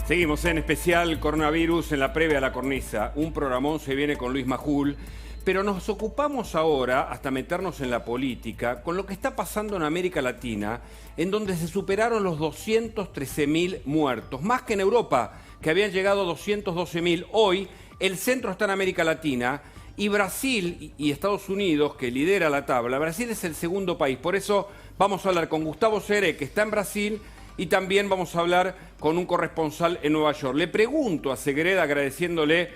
Seguimos en especial coronavirus en la previa a la cornisa. Un programón se viene con Luis Majul, pero nos ocupamos ahora, hasta meternos en la política, con lo que está pasando en América Latina, en donde se superaron los 213.000 muertos, más que en Europa, que habían llegado a 212.000. Hoy el centro está en América Latina y Brasil y Estados Unidos, que lidera la tabla. Brasil es el segundo país, por eso vamos a hablar con Gustavo Seré, que está en Brasil, y también vamos a hablar con un corresponsal en Nueva York. Le pregunto a Segredo, agradeciéndole,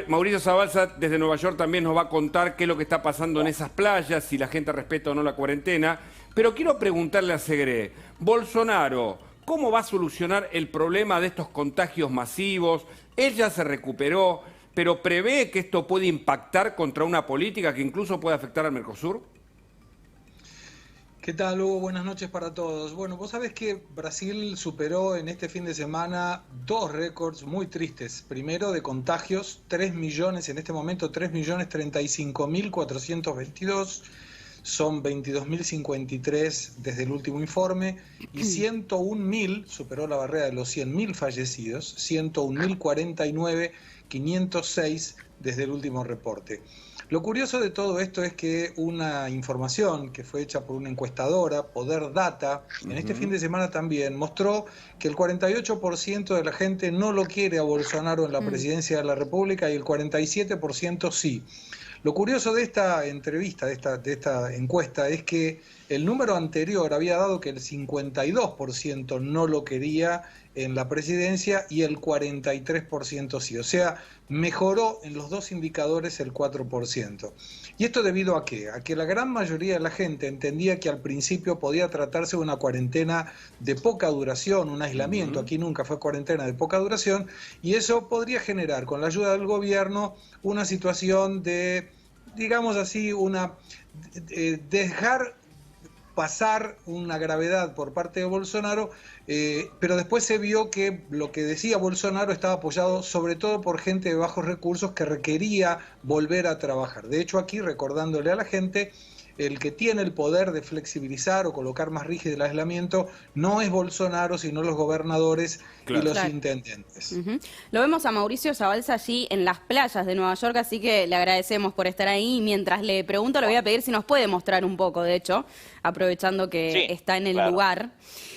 Mauricio Zabalza desde Nueva York también nos va a contar qué es lo que está pasando en esas playas, si la gente respeta o no la cuarentena. Pero quiero preguntarle a Segredo, Bolsonaro, ¿cómo va a solucionar el problema de estos contagios masivos? Él ya se recuperó, pero ¿prevé que esto puede impactar contra una política que incluso puede afectar al Mercosur? ¿Qué tal, Hugo? Buenas noches para todos. Bueno, vos sabés que Brasil superó en este fin de semana dos récords muy tristes. Primero, de contagios, 3 millones, en este momento 3.035.422, son 22.053 desde el último informe, y 101.000, superó la barrera de los 100.000 fallecidos, 101.049, 506 desde el último reporte. Lo curioso de todo esto es que una información que fue hecha por una encuestadora, Poder Data, en este fin de semana también mostró que el 48% de la gente no lo quiere a Bolsonaro en la presidencia de la República y el 47% sí. Lo curioso de esta entrevista, de esta encuesta, es que el número anterior había dado que el 52% no lo quería en la presidencia y el 43% sí. O sea, mejoró en los dos indicadores el 4%. ¿Y esto debido a qué? A que la gran mayoría de la gente entendía que al principio podía tratarse de una cuarentena de poca duración, un aislamiento. Aquí nunca fue cuarentena de poca duración, y eso podría generar, con la ayuda del gobierno, una situación de, digamos así, dejar pasar una gravedad por parte de Bolsonaro, pero después se vio que lo que decía Bolsonaro estaba apoyado sobre todo por gente de bajos recursos que requería volver a trabajar. De hecho, aquí, recordándole a la gente, el que tiene el poder de flexibilizar o colocar más rígido el aislamiento no es Bolsonaro, sino los gobernadores y los intendentes. Lo vemos a Mauricio Zabalza allí en las playas de Nueva York, así que le agradecemos por estar ahí. Mientras le pregunto, le voy a pedir si nos puede mostrar un poco, de hecho, aprovechando que está en el lugar.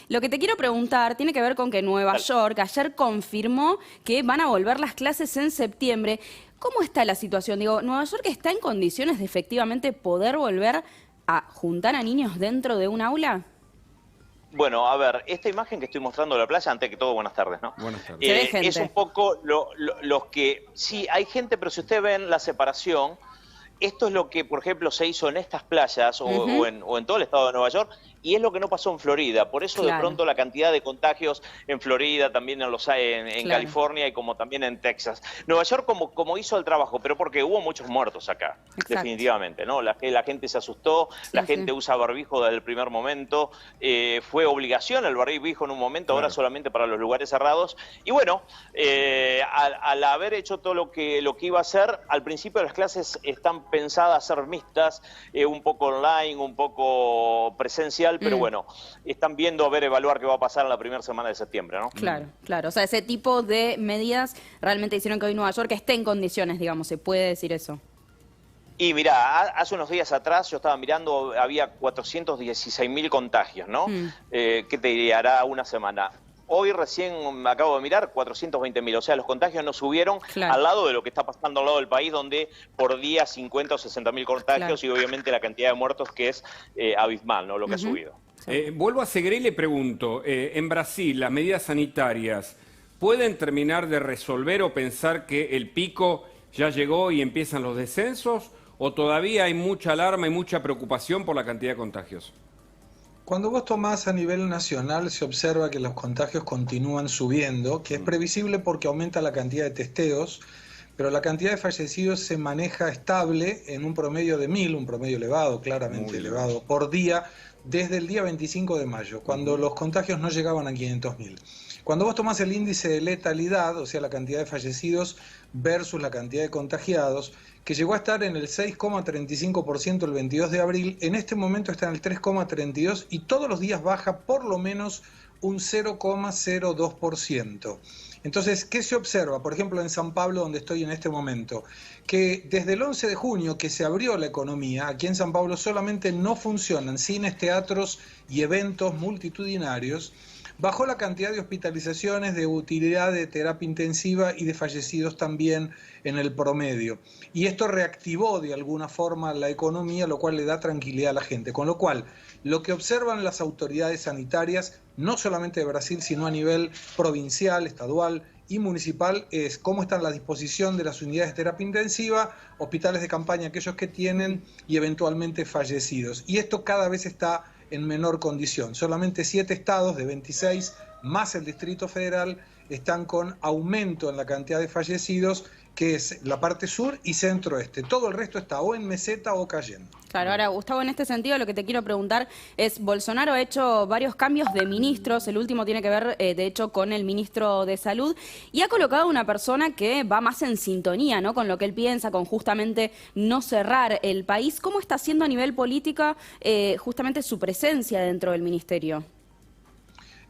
Lo que te quiero preguntar tiene que ver con que Nueva York ayer confirmó que van a volver las clases en septiembre. ¿Cómo está la situación? Digo, ¿Nueva York está en condiciones de efectivamente poder volver a juntar a niños dentro de un aula? Bueno, a ver, esta imagen que estoy mostrando de la playa, antes que todo, buenas tardes, ¿no? Buenas tardes. Es un poco los que... Sí, hay gente, pero si ustedes ven la separación, esto es lo que, por ejemplo, se hizo en estas playas o en todo el estado de Nueva York, y es lo que no pasó en Florida. Por eso de pronto la cantidad de contagios en Florida, también en California y como también en Texas. Nueva York como hizo el trabajo, pero porque hubo muchos muertos acá, definitivamente, ¿no? La gente se asustó, la gente usa barbijo desde el primer momento, fue obligación el barbijo en un momento, ahora solamente para los lugares cerrados. Y bueno, al haber hecho todo lo que iba a hacer, al principio las clases están pensadas a ser mixtas, un poco online, un poco presencial, pero bueno, están viendo evaluar qué va a pasar en la primera semana de septiembre, ¿no? Claro, claro. O sea, ese tipo de medidas realmente hicieron que hoy Nueva York esté en condiciones, digamos, ¿se puede decir eso? Y mirá, hace unos días atrás yo estaba mirando, había 416.000 contagios, ¿no? ¿Qué te diría? Hará una semana. Hoy recién acabo de mirar 420.000, o sea, los contagios no subieron al lado de lo que está pasando al lado del país, donde por día 50 o 60.000 contagios y obviamente la cantidad de muertos que es abismal, ¿no? Lo que ha subido. Vuelvo a Segre y le pregunto, en Brasil, las medidas sanitarias, ¿pueden terminar de resolver o pensar que el pico ya llegó y empiezan los descensos? ¿O todavía hay mucha alarma y mucha preocupación por la cantidad de contagios? Cuando vos tomás a nivel nacional se observa que los contagios continúan subiendo, que es previsible porque aumenta la cantidad de testeos, pero la cantidad de fallecidos se maneja estable en un promedio de 1.000, un promedio elevado, claramente elevado, por día, desde el día 25 de mayo, cuando los contagios no llegaban a 500.000. Cuando vos tomás el índice de letalidad, o sea, la cantidad de fallecidos versus la cantidad de contagiados, que llegó a estar en el 6,35% el 22 de abril, en este momento está en el 3,32% y todos los días baja por lo menos un 0,02%. Entonces, ¿qué se observa? Por ejemplo, en San Pablo, donde estoy en este momento, que desde el 11 de junio que se abrió la economía, aquí en San Pablo solamente no funcionan cines, teatros y eventos multitudinarios, bajó la cantidad de hospitalizaciones, de utilidad de terapia intensiva y de fallecidos también en el promedio. Y esto reactivó de alguna forma la economía, lo cual le da tranquilidad a la gente. Con lo cual, lo que observan las autoridades sanitarias, no solamente de Brasil, sino a nivel provincial, estadual y municipal, es cómo están la disposición de las unidades de terapia intensiva, hospitales de campaña, aquellos que tienen, y eventualmente fallecidos. Y esto cada vez está en menor condición. Solamente 7 estados de 26, más el Distrito Federal, están con aumento en la cantidad de fallecidos, que es la parte sur y centro-este. Todo el resto está o en meseta o cayendo. Claro, ahora, Gustavo, en este sentido lo que te quiero preguntar es, Bolsonaro ha hecho varios cambios de ministros, el último tiene que ver, de hecho, con el ministro de Salud, y ha colocado una persona que va más en sintonía, ¿no?, con lo que él piensa, con justamente no cerrar el país. ¿Cómo está haciendo a nivel política justamente su presencia dentro del ministerio?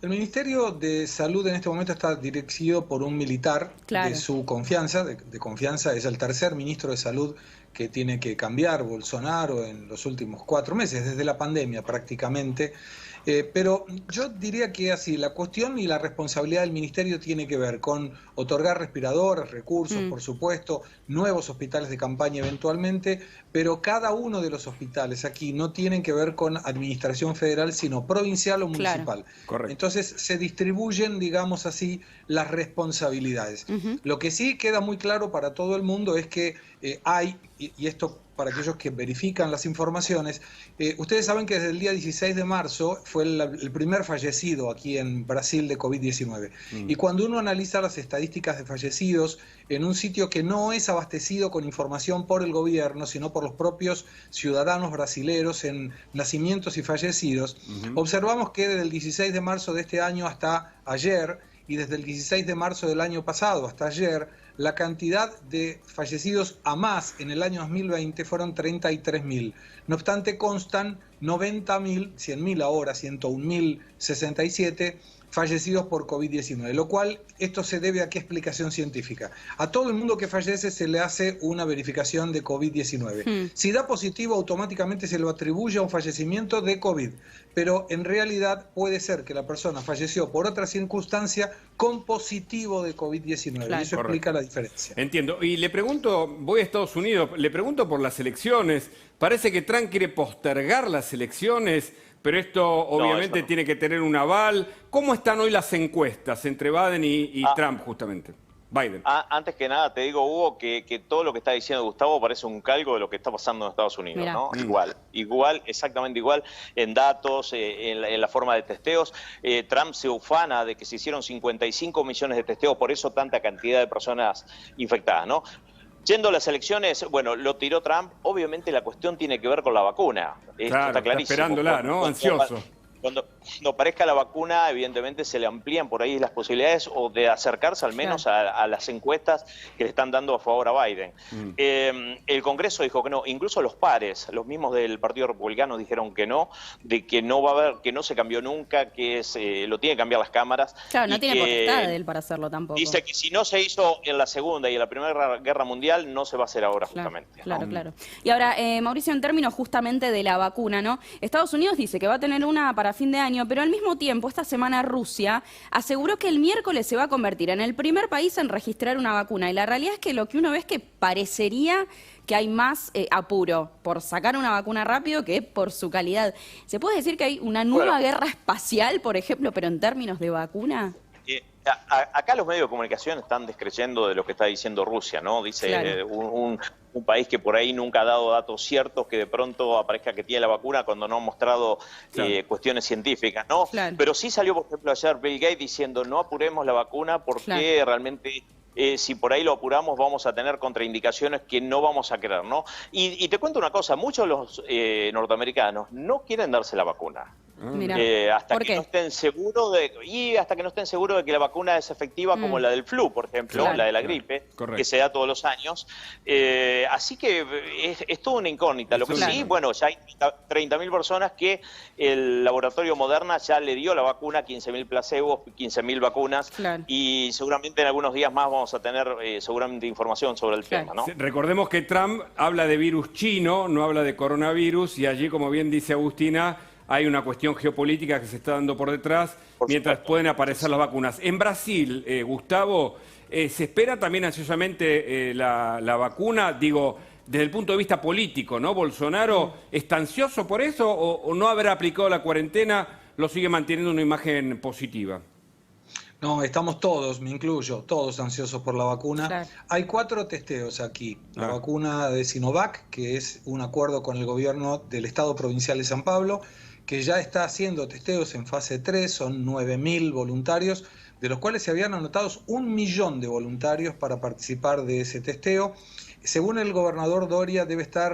El Ministerio de Salud en este momento está dirigido por un militar de su confianza, de confianza, es el tercer ministro de Salud que tiene que cambiar Bolsonaro en los últimos 4 meses, desde la pandemia prácticamente. Pero yo diría que así, la cuestión y la responsabilidad del ministerio tiene que ver con otorgar respiradores, recursos, por supuesto, nuevos hospitales de campaña eventualmente, pero cada uno de los hospitales aquí no tienen que ver con administración federal, sino provincial o municipal. Correcto. Entonces se distribuyen, digamos así, las responsabilidades. Lo que sí queda muy claro para todo el mundo es que hay, y esto para aquellos que verifican las informaciones, ustedes saben que desde el día 16 de marzo fue el primer fallecido aquí en Brasil de COVID-19. Y cuando uno analiza las estadísticas de fallecidos en un sitio que no es abastecido con información por el gobierno, sino por los propios ciudadanos brasileros en nacimientos y fallecidos, observamos que desde el 16 de marzo de este año hasta ayer, y desde el 16 de marzo del año pasado hasta ayer, la cantidad de fallecidos a más en el año 2020 fueron 33.000. No obstante, constan 90.000, 100.000 ahora, 101.067 fallecidos por COVID-19, lo cual esto se debe a qué explicación científica. A todo el mundo que fallece se le hace una verificación de COVID-19. Si da positivo, automáticamente se lo atribuye a un fallecimiento de COVID, pero en realidad puede ser que la persona falleció por otra circunstancia con positivo de COVID-19. Claro. Y eso explica la diferencia. Entiendo. Y le pregunto, voy a Estados Unidos, le pregunto por las elecciones. Parece que Trump quiere postergar las elecciones, pero esto obviamente tiene que tener un aval. ¿Cómo están hoy las encuestas entre Biden y Trump, justamente? Biden. Antes que nada, te digo, Hugo, que todo lo que está diciendo Gustavo parece un calco de lo que está pasando en Estados Unidos, ¿no? Igual, exactamente igual, en datos, en la forma de testeos. Trump se ufana de que se hicieron 55 millones de testeos, por eso tanta cantidad de personas infectadas, ¿no? Yendo a las elecciones, bueno, lo tiró Trump. Obviamente la cuestión tiene que ver con la vacuna. Esto está clarísimo. Está esperándola, ¿no? Ansioso. Cuando aparezca la vacuna, evidentemente se le amplían por ahí las posibilidades o de acercarse al menos a las encuestas que le están dando a favor a Biden. El Congreso dijo que no, incluso los pares, los mismos del Partido Republicano dijeron que no, de que no va a haber, que no se cambió nunca, que lo tiene que cambiar las cámaras. Claro, no tiene potestad de él para hacerlo tampoco. Dice que si no se hizo en la Segunda y en la Primera Guerra Mundial, no se va a hacer ahora justamente. Claro. Y ahora, Mauricio, en términos justamente de la vacuna, ¿no? Estados Unidos dice que va a tener una para fin de año, pero al mismo tiempo, esta semana Rusia aseguró que el miércoles se va a convertir en el primer país en registrar una vacuna. Y la realidad es que lo que uno ve es que parecería que hay más apuro por sacar una vacuna rápido que por su calidad. ¿Se puede decir que hay una nueva guerra espacial, por ejemplo, pero en términos de vacuna? Acá los medios de comunicación están descreyendo de lo que está diciendo Rusia, ¿no? Dice un país que por ahí nunca ha dado datos ciertos, que de pronto aparezca que tiene la vacuna cuando no ha mostrado cuestiones científicas, ¿no? Pero sí salió, por ejemplo, ayer Bill Gates diciendo no apuremos la vacuna porque realmente si por ahí lo apuramos vamos a tener contraindicaciones que no vamos a querer, ¿no? Y te cuento una cosa, muchos de los norteamericanos no quieren darse la vacuna. hasta que no estén seguros de que la vacuna es efectiva como la del flu, por ejemplo, la de la gripe, que se da todos los años. Así que es toda una incógnita. Lo que sí, bueno, ya hay 30.000 personas que el laboratorio Moderna ya le dio la vacuna, 15.000 placebos, 15.000 vacunas, y seguramente en algunos días más vamos a tener seguramente información sobre el tema, ¿no? Recordemos que Trump habla de virus chino, no habla de coronavirus, y allí, como bien dice Agustina, hay una cuestión geopolítica que se está dando por detrás, mientras pueden aparecer las vacunas. En Brasil, Gustavo, ¿se espera también ansiosamente la vacuna? Digo, desde el punto de vista político, ¿no? ¿Bolsonaro está ansioso por eso o no haber aplicado la cuarentena lo sigue manteniendo una imagen positiva? No, estamos todos, me incluyo, todos ansiosos por la vacuna. Hay 4 testeos aquí. La vacuna de Sinovac, que es un acuerdo con el gobierno del Estado Provincial de San Pablo, que ya está haciendo testeos en fase 3, son 9.000 voluntarios, de los cuales se habían anotado 1 millón de voluntarios para participar de ese testeo. Según el gobernador Doria, debe estar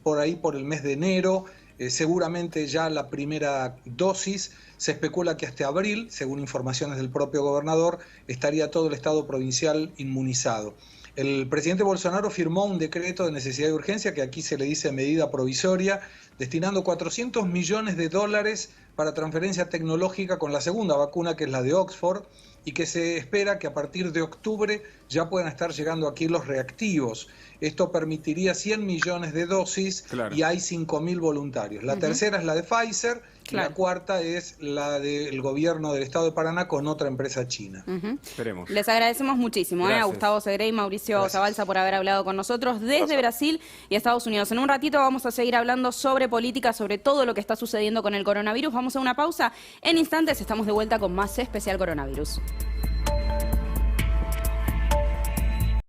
por ahí por el mes de enero, seguramente ya la primera dosis. Se especula que hasta abril, según informaciones del propio gobernador, estaría todo el Estado provincial inmunizado. El presidente Bolsonaro firmó un decreto de necesidad y urgencia, que aquí se le dice medida provisoria, destinando $400 millones para transferencia tecnológica con la segunda vacuna, que es la de Oxford, y que se espera que a partir de octubre ya puedan estar llegando aquí los reactivos. Esto permitiría 100 millones de dosis y hay 5.000 voluntarios. La tercera es la de Pfizer y la cuarta es la del gobierno del estado de Paraná con otra empresa china. Esperemos. Les agradecemos muchísimo a Gustavo Segre y Mauricio Zabalza por haber hablado con nosotros desde Brasil y Estados Unidos. En un ratito vamos a seguir hablando sobre política, sobre todo lo que está sucediendo con el coronavirus. Vamos a una pausa. En instantes estamos de vuelta con más Especial Coronavirus.